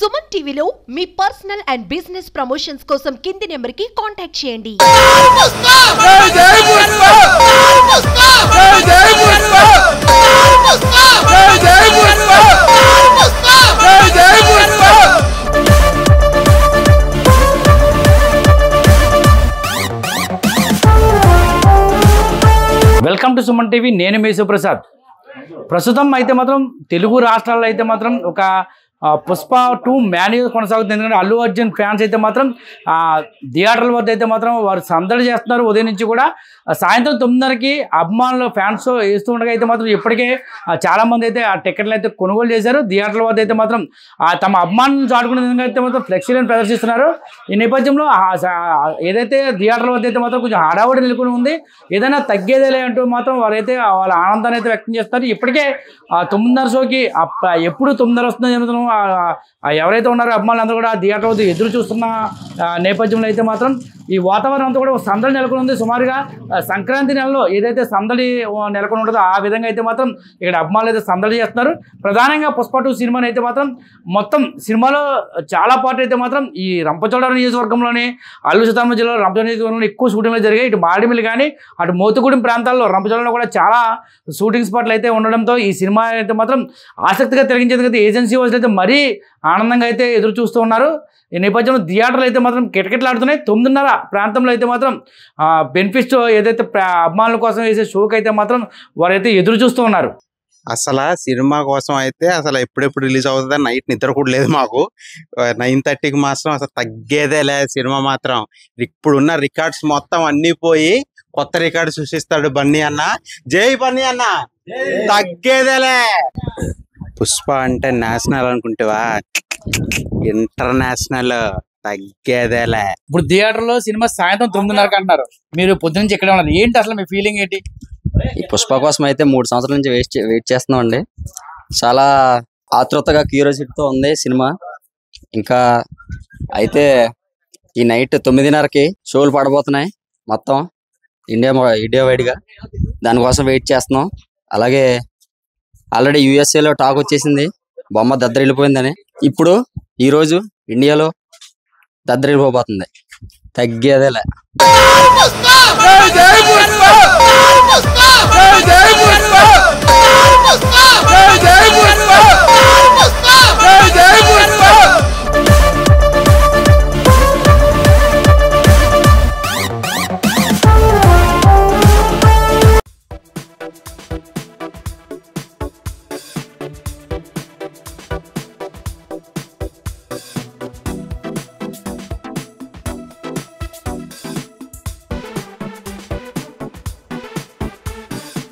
సుమన్ టీవీలో మీ personal and business promotions కోసం కింది నెంబర్కి కాంటాక్ట్ చేయండి. Welcome to Suman TV. నేను మీ సుప్రసాద్. ప్రస్తుతం అయితే మాత్రం తెలుగు రాష్ట్రాల్లో అయితే మాత్రం ఒక పుష్ప 2 మ్యాన్యువల్ కొనసాగుతుంది. ఎందుకంటే అల్లు అర్జున్ ఫ్యాన్స్ అయితే మాత్రం థియేటర్ల వద్ద అయితే మాత్రం వారు సందడి చేస్తున్నారు. ఉదయం నుంచి కూడా సాయంత్రం 9:30కి అభిమానులు ఫ్యాన్స్ వేస్తూ ఉండగా అయితే మాత్రం ఇప్పటికే చాలామంది అయితే ఆ టికెట్లు అయితే కొనుగోలు చేశారు. థియేటర్ల వద్ద అయితే మాత్రం తమ అభిమానులను చాటుకునే విధంగా అయితే మాత్రం ఫ్లెక్సీలను ప్రదర్శిస్తున్నారు. ఈ నేపథ్యంలో ఏదైతే థియేటర్ల వద్ద అయితే మాత్రం కొంచెం హడావుడి నెలకొని ఉంది. ఏదైనా తగ్గేదేలే అంటూ మాత్రం వారైతే వాళ్ళ ఆనందాన్ని అయితే వ్యక్తం చేస్తారు. ఇప్పటికే 9:30 షోకి ఎప్పుడు 9:30 వస్తుందో చెబుతున్నాం. ఎవరైతే ఉన్నారో అభిమానులు అందరూ కూడా థియేటర్ వద్ద ఎదురు చూస్తున్న నేపథ్యంలో అయితే మాత్రం ఈ వాతావరణం అంతా కూడా సందడి నెలకొని ఉంది. సుమారుగా సంక్రాంతి నెలలో ఏదైతే సందడి నెలకొని ఉంటుందో ఆ విధంగా అయితే మాత్రం ఇక్కడ అభిమానులు అయితే సందడి చేస్తున్నారు. ప్రధానంగా పుష్ప 2 సినిమాని అయితే మాత్రం మొత్తం సినిమాలో చాలా పార్ట్ అయితే మాత్రం ఈ రంపచోడవరం నియోజకవర్గంలోనే అల్లూరు సీతారామరాజు జిల్లాలో రంపచోడవరం నియోజకవర్గంలో ఎక్కువ షూటింగ్లు జరిగాయి. ఇటు మారేడుమిల్లి కానీ అటు మోతుగూడెం ప్రాంతాల్లో రంపచోడవరంలో కూడా చాలా షూటింగ్ స్పాట్లు అయితే ఉండడంతో ఈ సినిమా అయితే మాత్రం ఆసక్తిగా తిరిగించేందుకు ఏజెన్సీ వాళ్ళు అయితే మరీ ఆనందంగా అయితే ఎదురు చూస్తూ ఉన్నారు. ఈ నేపథ్యంలో థియేటర్లు అయితే మాత్రం కిటకిటలాడుతున్నాయి. 9:30 ప్రాంతంలో అయితే మాత్రం బెనిఫిట్స్ ఏదైతే అభిమానుల కోసం వేసే షోకి అయితే మాత్రం వారైతే ఎదురు చూస్తూ ఉన్నారు. అసలు సినిమా కోసం అయితే అసలు ఎప్పుడెప్పుడు రిలీజ్ అవుతుందా నైట్ నిద్ర కూడా లేదు మాకు. 9:30కి మాత్రం అసలు తగ్గేదే లేదు సినిమా మాత్రం. ఇప్పుడున్న రికార్డ్స్ మొత్తం అన్ని పోయి కొత్త రికార్డు సృష్టిస్తాడు బన్నీ అన్న. జై బన్నీ అన్న, తగ్గేదేలే. పుష్ప అంటే నేషనల్ అనుకుంటావా, ఇంటర్నేషనల్, తగ్గేదేలే. ఇప్పుడు థియేటర్లో సినిమా సాయంత్రం 9:30కి అంటున్నారు. మీరు పొద్దున్న నుంచి ఎక్కడ ఉన్నారు, ఏంటి అసలు మీ ఫీలింగ్ ఏంటి? ఈ పుష్ప కోసం అయితే 3 సంవత్సరాల నుంచి వెయిట్ చేస్తున్నాం అండి. చాలా ఆతృతగా క్యూరియాసిటీతో ఉంది సినిమా. ఇంకా అయితే ఈ నైట్ 9:30కి షోలు పడబోతున్నాయి మొత్తం ఇండియా వైడ్గా. దానికోసం వెయిట్ చేస్తున్నాం. అలాగే ఆల్రెడీ యూఎస్ఏలో టాక్ వచ్చేసింది బొమ్మ దద్దరిల్లిపోయిందని. ఇప్పుడు ఈరోజు ఇండియాలో దద్దరిల్లిపోబోతుంది. తగ్గేదేలే.